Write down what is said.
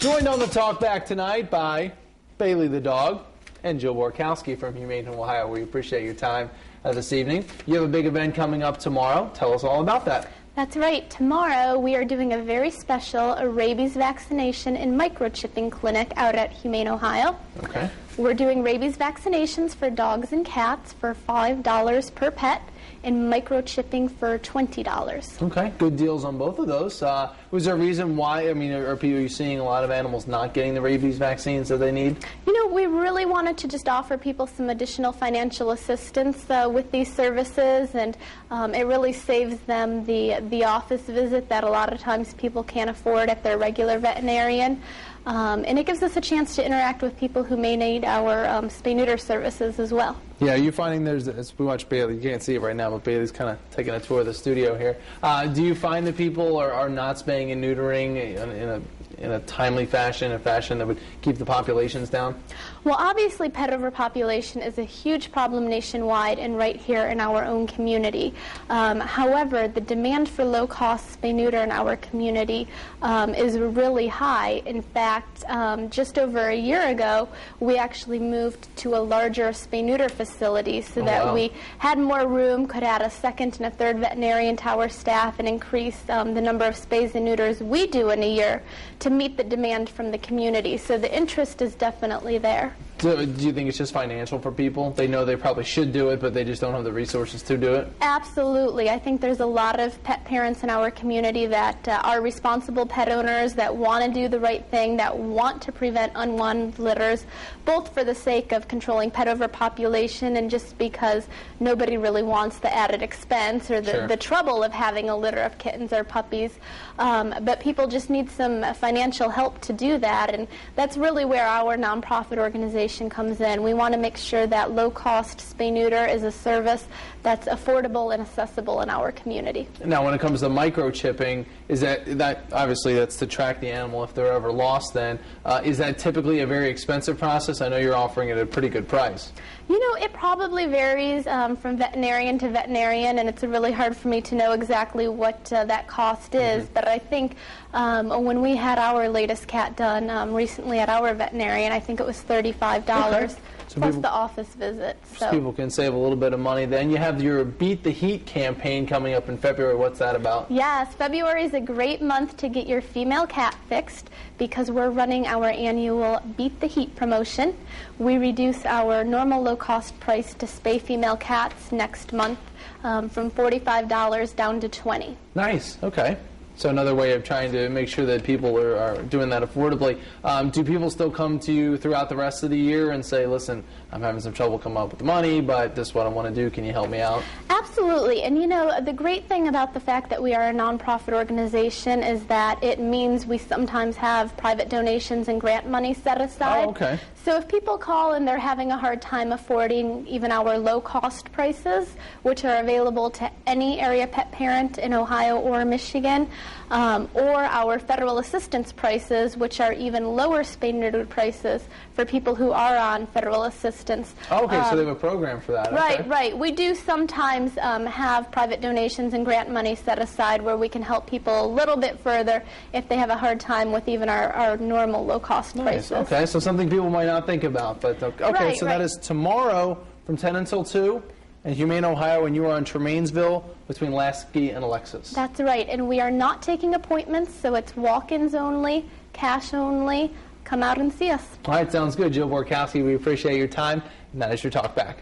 Joined on the talk back tonight by Bailey the dog and Jill Borkowski from Humane Ohio. We appreciate your time this evening. You have a big event coming up tomorrow. Tell us all about that. That's right. Tomorrow we are doing a very special rabies vaccination and microchipping clinic out at Humane Ohio. Okay. We're doing rabies vaccinations for dogs and cats for $5 per pet and microchipping for $20. Okay, good deals on both of those. Was there a reason why? I mean, are you seeing a lot of animals not getting the rabies vaccines that they need? You know, we really wanted to just offer people some additional financial assistance with these services, and it really saves them the office visit that a lot of times people can't afford at their regular veterinarian. And it gives us a chance to interact with people who may need our spay-neuter services as well. Yeah, are you finding as we watch Bailey, you can't see it right now, but Bailey's kind of taking a tour of the studio here. Do you find that people are not spaying and neutering in a timely fashion, a fashion that would keep the populations down? Well, obviously pet overpopulation is a huge problem nationwide and right here in our own community. However, the demand for low-cost spay-neuter in our community is really high. In fact, just over a year ago, we actually moved to a larger spay-neuter facility so that we had more room, could add a second and a third veterinarian to our staff, and increase the number of spays and neuters we do in a year to meet the demand from the community. So the interest is definitely there. So do you think it's just financial for people? They know they probably should do it, but they just don't have the resources to do it? Absolutely. I think there's a lot of pet parents in our community that are responsible pet owners, that want to do the right thing, that want to prevent unwanted litters, both for the sake of controlling pet overpopulation and just because nobody really wants the added expense or the trouble of having a litter of kittens or puppies. But people just need some financial help to do that, and that's really where our nonprofit organization comes in. We want to make sure that low-cost spay-neuter is a service that's affordable and accessible in our community. Now, when it comes to microchipping, is that obviously that's to track the animal if they're ever lost then. Is that typically a very expensive process? I know you're offering it at a pretty good price. You know, it probably varies from veterinarian to veterinarian, and it's really hard for me to know exactly what that cost is. But I think when we had our latest cat done recently at our veterinarian, I think it was $35 so plus the office visit. So people can save a little bit of money. Then you have your Beat the Heat campaign coming up in February. What's that about? Yes, February is a great month to get your female cat fixed because we're running our annual Beat the Heat promotion. We reduce our normal low-cost price to spay female cats next month from $45 down to $20. Nice. Okay. So another way of trying to make sure that people are doing that affordably. Do people still come to you throughout the rest of the year and say, listen, I'm having some trouble coming up with the money, but this is what I want to do. Can you help me out? Absolutely. And you know, the great thing about the fact that we are a nonprofit organization is that it means we sometimes have private donations and grant money set aside. Oh, okay. So if people call and they're having a hard time affording even our low-cost prices, which are available to any area pet parent in Ohio or Michigan, or our federal assistance prices, which are even lower spay-neuter prices for people who are on federal assistance. Oh, okay, so they have a program for that. Right, okay. Right. We do sometimes have private donations and grant money set aside where we can help people a little bit further if they have a hard time with even our normal low-cost prices. Okay, so something people might not think about. But okay, so that is tomorrow from 10 until 2 in Humane Ohio, and you are on Tremainsville between Lasky and Alexis. That's right, and we are not taking appointments, so it's walk-ins only, cash only. Come out and see us. All right, sounds good. Jill Borkowski, we appreciate your time, and that is your Talk Back.